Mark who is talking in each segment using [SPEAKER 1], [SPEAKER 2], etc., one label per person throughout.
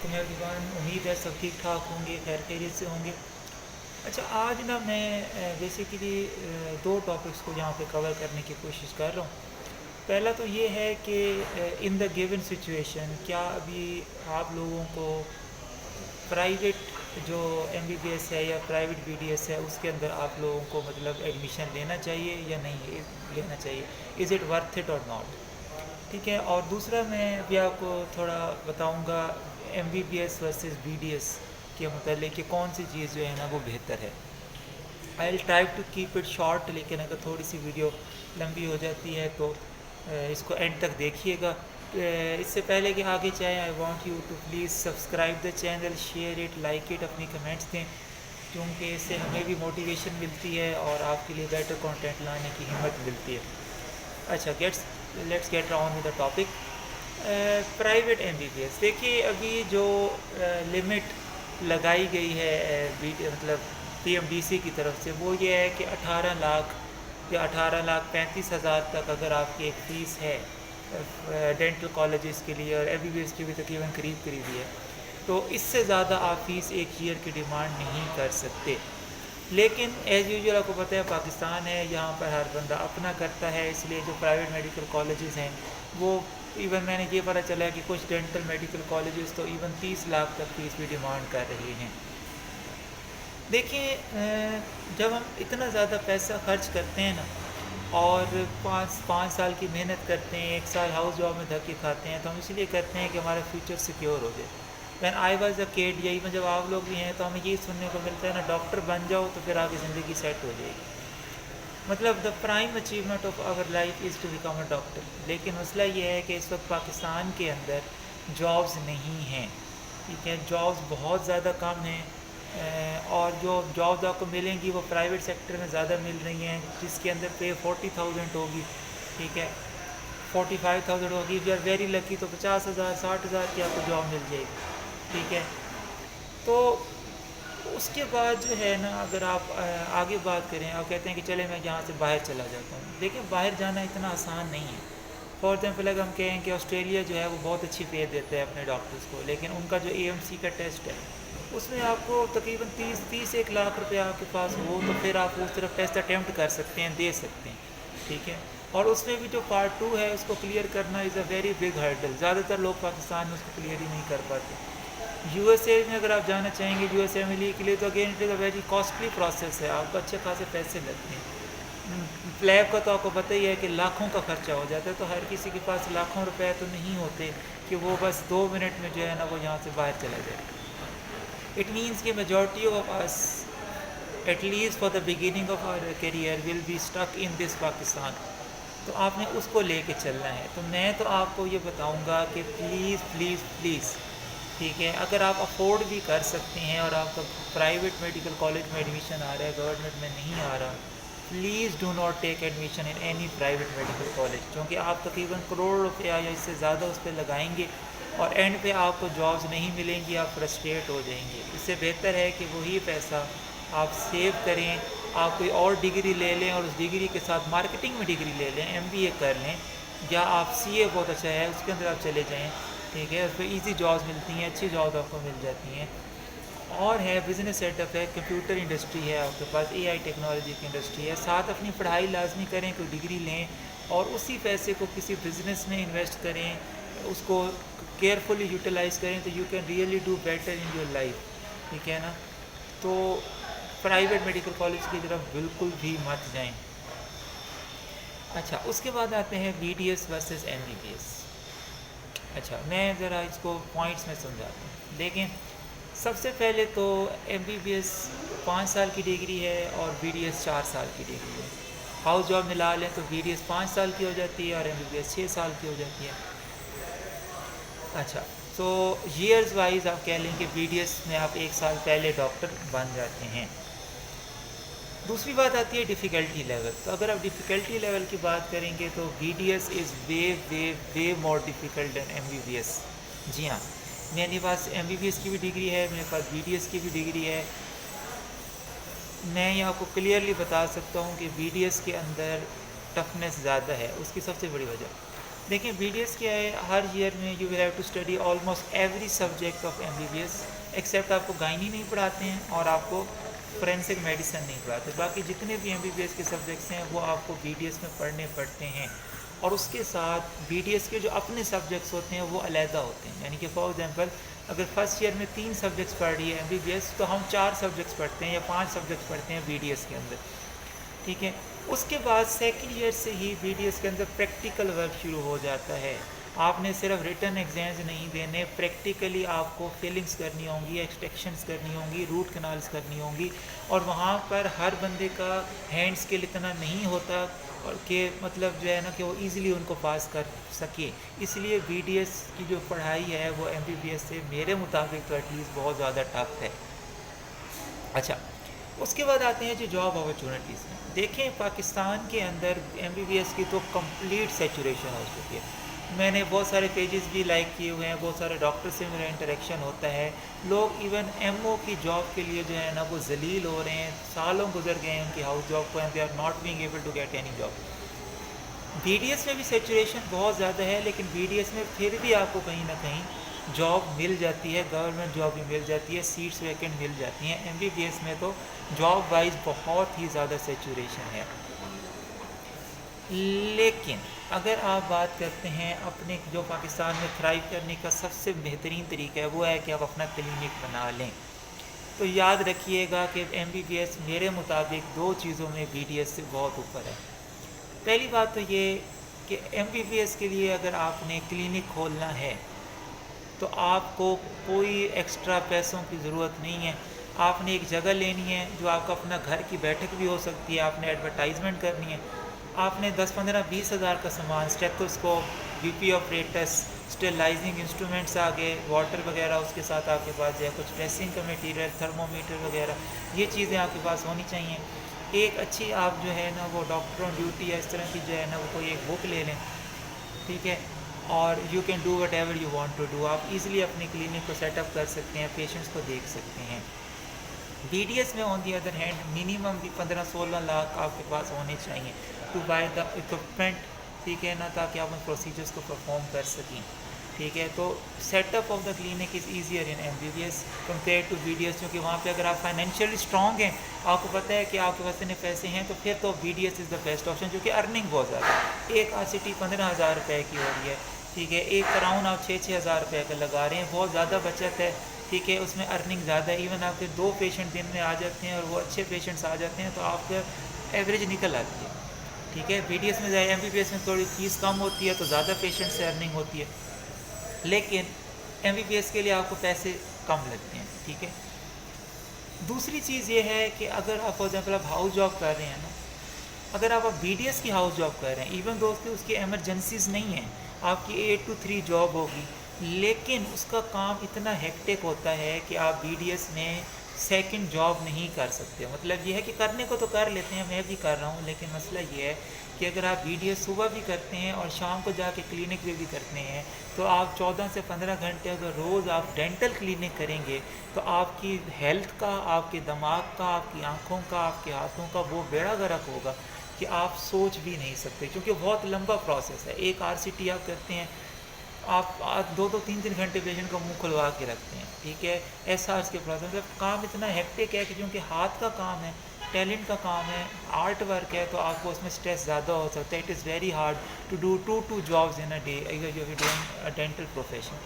[SPEAKER 1] علیکم ایوریون، امید ہے سب ٹھیک ٹھاک ہوں گے، خیر خیریت سے ہوں گے۔ اچھا، آج نا میں بیسیکلی دو ٹاپکس کو یہاں پہ کور کرنے کی کوشش کر رہا ہوں۔ پہلا تو یہ ہے کہ ان دا گیون سچویشن کیا ابھی آپ لوگوں کو پرائیویٹ جو ایم بی بی ایس ہے یا پرائیویٹ بی ڈی ایس ہے اس کے اندر آپ لوگوں کو مطلب ایڈمیشن لینا چاہیے یا نہیں لینا چاہیے، از اٹ ورتھ اٹ اور ناٹ؟ ٹھیک ہے، اور دوسرا میں بھی آپ کو تھوڑا بتاؤں گا M B B S versus B D S کے متعلق کہ کون سی چیز جو ہے نا وہ بہتر ہے۔ I will try to keep it short, لیکن اگر تھوڑی سی ویڈیو لمبی ہو جاتی ہے تو اس کو اینڈ تک دیکھیے گا۔ اس سے پہلے کہ آگے چاہیں I want you to please subscribe the channel, share it, like it, اپنی کمنٹس دیں، کیونکہ اس سے ہمیں بھی موٹیویشن ملتی ہے اور آپ کے لیے بیٹر کانٹینٹ لانے کی ہمت ملتی ہے۔ اچھا، let's get on with the topic. Private M B B S, دیکھیے ابھی جو لمٹ لگائی گئی ہے مطلب پی ایم ڈی سی کی طرف سے، وہ یہ ہے کہ 18 لاکھ یا 18,35,000 تک اگر آپ کی ایک فیس ہے ڈینٹل کالجز کے لیے، اور ایم بی بی ایس کی بھی تقریباً قریب ہی ہے، تو اس سے زیادہ آپ فیس ایک ایئر کی ڈیمانڈ نہیں کر سکتے۔ لیکن ایز یوزول آپ کو پتہ ہے پاکستان ہے، یہاں پر ہر بندہ اپنا کرتا ہے، اس لیے جو پرائیویٹ میڈیکل کالجز ہیں وہ ایون میں نے یہ پتہ چلا ہے کہ کچھ ڈینٹل میڈیکل کالجز تو ایون 30 لاکھ تک فیس بھی ڈیمانڈ کر رہے ہیں۔ دیکھیں، جب ہم اتنا زیادہ پیسہ خرچ کرتے ہیں نا اور پانچ سال کی محنت کرتے ہیں، 1 سال ہاؤس جاب میں دھکے کھاتے ہیں، تو ہم اس لیے کرتے ہیں کہ ہمارا فیوچر سیکیور ہو جائے۔ وین آئی واز اے کیڈ، یا ایون جب آپ لوگ بھی ہیں تو ہمیں یہ سننے کو ملتا ہے نا، ڈاکٹر بن جاؤ تو پھر آگے زندگی سیٹ ہو جائے گی۔ مطلب the prime achievement of our life is to become a doctor. لیکن مسئلہ یہ ہے کہ اس وقت پاکستان کے اندر جابز نہیں ہیں، ٹھیک ہے، جابز بہت زیادہ کم ہیں، اور جو جابز آپ کو ملیں گی وہ پرائیویٹ سیکٹر میں زیادہ مل رہی ہیں، جس کے اندر پے 40,000 ہوگی، ٹھیک ہے، 45,000 ہوگی، if you are very lucky تو 50,000 60,000 کی آپ کو جاب مل جائے گی، ٹھیک ہے۔ تو اس کے بعد جو ہے نا، اگر آپ آگے بات کریں، آپ کہتے ہیں کہ چلے میں یہاں سے باہر چلا جاتا ہوں، دیکھیں باہر جانا اتنا آسان نہیں ہے۔ فار ایگزامپل اگر ہم کہیں کہ آسٹریلیا جو ہے وہ بہت اچھی پے دیتا ہے اپنے ڈاکٹرز کو، لیکن ان کا جو اے ایم سی کا ٹیسٹ ہے اس میں آپ کو تقریباً 1 لاکھ روپے آپ کے پاس ہو تو پھر آپ اس طرف ٹیسٹ اٹیمپٹ کر سکتے ہیں، دے سکتے ہیں، ٹھیک ہے۔ اور اس میں بھی جو پارٹ 2 ہے اس کو کلیئر کرنا از اے ویری بگ ہرڈل، زیادہ تر لوگ پاکستان میں اس کو کلیئر ہی نہیں کر پاتے۔ یو ایس اے میں اگر آپ جانا چاہیں گے، یو ایس ایملی کے لیے، تو again it is a very costly process ہے، آپ کو اچھے خاصے پیسے لگتے ہیں۔ فلیب کا تو آپ کو پتہ ہی ہے کہ لاکھوں کا خرچہ ہو جاتا ہے، تو ہر کسی کے پاس لاکھوں روپے تو نہیں ہوتے کہ وہ بس 2 منٹ میں جو ہے نا وہ یہاں سے باہر چلا جائے۔ اٹ مینس کہ majority of us at least for the beginning of our career will be stuck in this Pakistan, تو آپ نے اس کو لے کے چلنا ہے۔ تو میں تو آپ کو یہ بتاؤں گا کہ پلیز پلیز پلیز، ٹھیک ہے، اگر آپ افورڈ بھی کر سکتے ہیں اور آپ کا پرائیویٹ میڈیکل کالج میں ایڈمیشن آ رہا ہے، گورنمنٹ میں نہیں آ رہا، please do not take admission in any private medical college, کیونکہ آپ تقریباً کروڑ روپیہ یا اس سے زیادہ اس پہ لگائیں گے اور اینڈ پہ آپ کو جابز نہیں ملیں گی، آپ فرسٹریٹ ہو جائیں گے۔ اس سے بہتر ہے کہ وہی پیسہ آپ سیو کریں، آپ کوئی اور ڈگری لے لیں اور اس ڈگری کے ساتھ مارکیٹنگ میں ڈگری لے لیں، ایم بی اے کر لیں، یا آپ سی اے بہت اچھا ہے اس کے اندر آپ چلے جائیں، ٹھیک ہے، اس پہ ایزی جابز ملتی ہیں، اچھی جابز آپ کو مل جاتی ہیں۔ اور ہے بزنس سیٹ اپ ہے، کمپیوٹر انڈسٹری ہے آپ کے پاس، اے آئی ٹیکنالوجی کی انڈسٹری ہے، ساتھ اپنی پڑھائی لازمی کریں، کوئی ڈگری لیں اور اسی پیسے کو کسی بزنس میں انویسٹ کریں، اس کو کیئرفلی یوٹیلائز کریں، تو you can really do better in your life, ٹھیک ہے نا۔ تو پرائیویٹ میڈیکل کالج کی طرف بالکل بھی مت جائیں۔ اچھا، اس کے بعد آتے ہیں B D S versus M B B S. اچھا، میں ذرا اس کو پوائنٹس میں سمجھاتا ہوں۔ دیکھیں، سب سے پہلے تو ایم بی بی ایس 5 سال کی ڈگری ہے اور بی ڈی ایس 4 سال کی ڈگری ہے۔ ہاؤس جاب ملا لیں تو بی ڈی ایس 5 سال کی ہو جاتی ہے اور ایم بی بی ایس 6 سال کی ہو جاتی ہے۔ اچھا، تو ایئرز وائز آپ کہہ لیں کہ بی ڈی ایس میں آپ 1 سال پہلے ڈاکٹر بن جاتے ہیں۔ دوسری بات آتی ہے ڈیفیکلٹی لیول۔ تو اگر آپ ڈیفیکلٹی لیول کی بات کریں گے تو B D S is way way way more difficult than M B B S. جی ہاں، میرے پاس ایم بی بی ایس کی بھی ڈگری ہے، میرے پاس بی ڈی ایس کی بھی ڈگری ہے۔ میں یہ آپ کو کلیئرلی بتا سکتا ہوں کہ بی ڈی ایس کے اندر ٹفنس زیادہ ہے، اس کی سب سے بڑی وجہ دیکھیں بی ڈی ایس کیا ہے، ہر ایئر میں you will have to study almost every subject of M B B S except آپ کو گائنی نہیں پڑھاتے ہیں اور آپ کو فورینسک میڈیسن نہیں پڑھاتے، باقی جتنے بھی ایم بی بی ایس کے سبجیکٹس ہیں وہ آپ کو بی ڈی ایس میں پڑھنے پڑتے ہیں. اور اس کے ساتھ بی ڈی ایس کے جو اپنے سبجیکٹس ہوتے ہیں وہ علیحدہ ہوتے ہیں. یعنی کہ فار ایگزامپل اگر فرسٹ ایئر میں 3 سبجیکٹس پڑھ رہی ہے ایم بی بی ایس، تو ہم 4 سبجیکٹس پڑھتے ہیں یا 5 سبجیکٹس پڑھتے ہیں بی ڈی ایس کے اندر. ٹھیک ہے. اس کے بعد سیکنڈ ایئر سے ہی بی ڈی ایس کے اندر پریکٹیکل ورک شروع ہو جاتا ہے. آپ نے صرف ریٹن ایگزامز نہیں دینے، پریکٹیکلی آپ کو فلنگس کرنی ہوں گی، ایکسٹریکشنز کرنی ہوں گی، روٹ کنالز کرنی ہوں گی. اور وہاں پر ہر بندے کا ہینڈ اسکل اتنا نہیں ہوتا اور کہ مطلب جو ہے نا کہ وہ ایزیلی ان کو پاس کر سکے. اس لیے بی ڈی ایس کی جو پڑھائی ہے وہ ایم بی بی ایس سے میرے مطابق تو ایٹ لیسٹ بہت زیادہ ٹف ہے. اچھا، اس کے بعد آتے ہیں جو جاب اپرچونیٹیز میں. دیکھیں پاکستان کے اندر ایم بی بی ایس کی تو کمپلیٹ سیچوریشن ہو چکی ہے. میں نے بہت سارے پیجز بھی لائک کیے ہوئے ہیں، بہت سارے ڈاکٹر سے میرا انٹریکشن ہوتا ہے. لوگ ایون ایم او کی جاب کے لیے جو ہے نا وہ ذلیل ہو رہے ہیں، سالوں گزر گئے ہیں ان کی ہاؤس جاب کو، and they are not being able to get any job. B D S میں بھی سیچوریشن بہت زیادہ ہے، لیکن بی ڈی ایس میں پھر بھی آپ کو کہیں نہ کہیں جاب مل جاتی ہے، گورنمنٹ جاب بھی مل جاتی ہے، سیٹس ویکنٹ مل جاتی ہیں. ایم بی بی ایس میں تو جاب وائز بہت ہی زیادہ سیچوریشن ہے. لیکن اگر آپ بات کرتے ہیں اپنے جو پاکستان میں تھرائیو کرنے کا سب سے بہترین طریقہ ہے وہ ہے کہ آپ اپنا کلینک بنا لیں. تو یاد رکھیے گا کہ ایم بی بی ایس میرے مطابق 2 چیزوں میں بی ڈی ایس سے بہت اوپر ہے. پہلی بات تو یہ کہ ایم بی بی ایس کے لیے اگر آپ نے کلینک کھولنا ہے تو آپ کو کوئی ایکسٹرا پیسوں کی ضرورت نہیں ہے. آپ نے ایک جگہ لینی ہے جو آپ کا اپنا گھر کی بیٹھک بھی ہو سکتی ہے، آپ نے ایڈورٹائزمنٹ کرنی ہے. آپ نے 10-15-20 ہزار کا سامان، اسٹیتھوسکوپ، بی پی آپریٹس، اسٹیلائزنگ انسٹرومنٹس آگے، واٹر وغیرہ اس کے ساتھ آپ کے پاس جو ہے کچھ ڈریسنگ کا میٹیریل، تھرمومیٹر وغیرہ، یہ چیزیں آپ کے پاس ہونی چاہیے. ایک اچھی آپ جو ہے نا وہ ڈاکٹر آن ڈیوٹی یا اس طرح کی جو ہے نا وہ کوئی ایک بک لے لیں. ٹھیک ہے. اور you can do whatever you want to do. آپ ایزیلی اپنی کلینک کو سیٹ اپ کر سکتے ہیں، پیشنٹس کو دیکھ سکتے ہیں. بی ڈی ایس میں آن دی ادر ہینڈ منیمم بھی 15-16 لاکھ آپ کے پاس ہونے چاہیے ٹو بائی دا اکوپمنٹ. ٹھیک ہے نا، تاکہ آپ ان پروسیجرس کو پرفارم کر سکیں. ٹھیک ہے. تو set up of the clinic is easier in M B B S compare to B D S, کیونکہ وہاں پہ اگر آپ فائنینشیلی اسٹرانگ ہیں، آپ کو پتہ ہے کہ آپ کے پاس اتنے پیسے ہیں، تو پھر تو B D S is the best option, کیونکہ ارننگ بہت زیادہ ہے. ایک آر سی ٹی 15,000 روپے کی ہو رہی ہے. ٹھیک ہے. ایک کراؤن آپ 6-6 ہزار روپے کا لگا رہے ہیں، بہت زیادہ بچت ہے. ٹھیک ہے. اس میں ارننگ زیادہ ہے. ایون آپ کے 2 پیشنٹ دن میں آ جاتے ہیں اور وہ اچھے پیشنٹس آ جاتے ہیں تو آپ کا ایوریج نکل آتی ہے. ٹھیک ہے. بی ڈی ایس میں ایم بی بی ایس میں تھوڑی فیس کم ہوتی ہے تو زیادہ پیشنٹ سے ارننگ ہوتی ہے، لیکن ایم بی بی ایس کے لیے آپ کو پیسے کم لگتے ہیں. ٹھیک ہے. دوسری چیز یہ ہے کہ اگر آپ فار ایگزامپل آپ ہاؤس جاب کر رہے ہیں نا، اگر آپ بی ڈی ایس کی ہاؤس جاب کر رہے ہیں، ایون دوست اس کی ایمرجنسیز نہیں ہیں، آپ کی 8 to 3 جاب ہوگی، لیکن اس کا کام اتنا ہیکٹک ہوتا ہے کہ آپ بی ڈی ایس میں سیکنڈ جاب نہیں کر سکتے. مطلب یہ ہے کہ کرنے کو تو کر لیتے ہیں، میں بھی کر رہا ہوں، لیکن مسئلہ یہ ہے کہ اگر آپ بی ڈی ایس صبح بھی کرتے ہیں اور شام کو جا کے کلینک بھی کرتے ہیں تو آپ 14 سے 15 گھنٹے اگر روز آپ ڈینٹل کلینک کریں گے تو آپ کی ہیلتھ کا، آپ کے دماغ کا، آپ کی آنکھوں کا، آپ کے ہاتھوں کا وہ بیڑا غرق ہوگا کہ آپ سوچ بھی نہیں سکتے، کیونکہ بہت لمبا پروسیس ہے. ایک آر سی ٹی آپ کرتے ہیں، آپ 2-3 گھنٹے پیشنٹ کا منہ کھلوا کے رکھتے ہیں. ٹھیک ہے. ایسا اس کے پروسیس مطلب کام اتنا ہیکٹک ہے کہ کیونکہ ہاتھ کا کام ہے، ٹیلنٹ کا کام ہے، آرٹ ورک ہے، تو آپ کو اس میں اسٹریس زیادہ ہو سکتا ہے. It is very hard to do 2 jobs in a day اگر you are doing a dental profession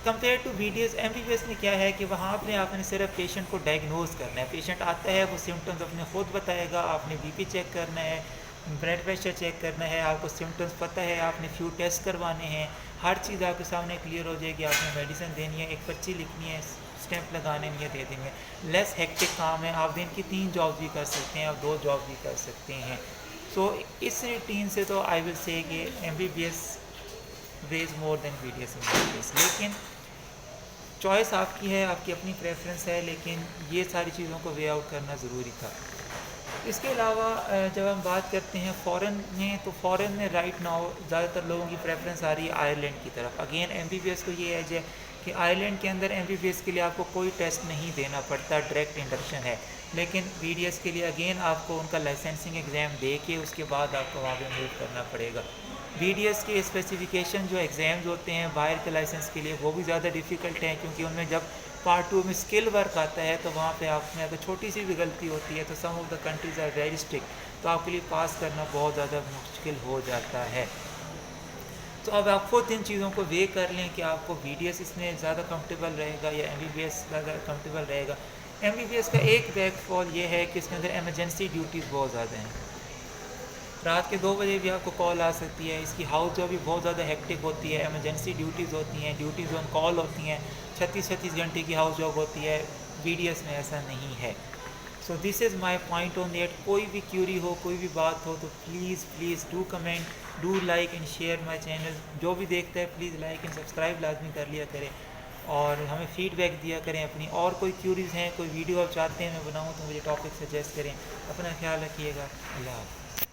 [SPEAKER 1] compare to B D S. M B B S میں کیا ہے کہ وہاں پہ آپ نے صرف پیشنٹ کو ڈائگنوز کرنا ہے. پیشنٹ آتا ہے، وہ سمٹمز اپنے خود بتائے گا، آپ نے بی پی چیک کرنا ہے، بلڈ پریشر چیک کرنا ہے، آپ کو سمٹمز پتہ ہے، آپ نے فیو ٹیسٹ کروانے ہیں، ہر چیز آپ کے سامنے کلیئر ہو جائے گی. آپ نے میڈیسن دینی ہے، ایک پرچی لکھنی ہے، اسٹیمپ لگانے نہیں ہے، دے دیں گے. لیس ہیکٹک کام ہے. آپ دن کی 3 جابز بھی کر سکتے ہیں، آپ 2 جاب بھی کر سکتے ہیں. سو اس روٹین سے تو آئی ول سے کہ M B B S ways more then be D S. لیکن چوائس آپ کی ہے، آپ کی اپنی پریفرنس ہے، لیکن یہ ساری چیزوں کو وے آؤٹ کرنا ضروری تھا. اس کے علاوہ جب ہم بات کرتے ہیں فورن میں، تو فورن میں رائٹ ناؤ زیادہ تر لوگوں کی پریفرنس آ رہی ہے آئرلینڈ کی طرف. Again M B B S کو یہ ایج ہے کہ آئرلینڈ کے اندر ایم بی بی ایس کے لیے آپ کو کوئی ٹیسٹ نہیں دینا پڑتا، ڈائریکٹ انڈکشن ہے. لیکن بی ڈی ایس کے لیے اگین آپ کو ان کا لائسنسنگ ایگزام دے کے اس کے بعد آپ کو وہاں پہ موو کرنا پڑے گا. بی ڈی ایس کے اسپیسیفکیشن جو ایگزامز ہوتے ہیں باہر کے لائسنس کے لیے وہ بھی زیادہ ڈیفیکلٹ ہیں، کیونکہ ان میں جب پارٹ 2 میں اسکل ورک آتا ہے تو وہاں پہ آپ میں اگر چھوٹی سی بھی غلطی ہوتی ہے تو some of the countries are very strict, تو آپ کے لیے پاس کرنا بہت زیادہ مشکل ہو جاتا ہے. تو اب آپ خود ان چیزوں کو وے کر لیں کہ آپ کو بی ڈی ایس اس میں زیادہ کمفرٹیبل رہے گا یا ایم بی بی ایس زیادہ کمفرٹیبل رہے گا. ایم بی بی ایس کا ایک بیک فال یہ ہے کہ اس کے اندر ایمرجنسی ڈیوٹیز بہت زیادہ ہیں. رات کے 2 بجے بھی آپ کو کال آ سکتی ہے. اس کی ہاؤس جو بھی بہت زیادہ ہیکٹک ہوتی ہے، ایمرجنسی ڈیوٹیز ہوتی ہیں، ڈیوٹیز آن کال ہوتی ہیں، 36 گھنٹے کی ہاؤس جاب ہوتی ہے. بی ڈی ایس میں ایسا نہیں ہے. سو دس از مائی پوائنٹ آن دیٹ. کوئی بھی کیوری ہو، کوئی بھی بات ہو تو please do comment, do like and share my channel. جو بھی دیکھتا ہے پلیز لائک اینڈ سبسکرائب لازمی کر لیا کرے اور ہمیں فیڈ بیک دیا کریں اپنی. اور کوئی کیوریز ہیں، کوئی ویڈیو آپ چاہتے ہیں میں بناؤں تو مجھے ٹاپک سجیسٹ کریں. اپنا خیال رکھیے گا. اللہ حافظ.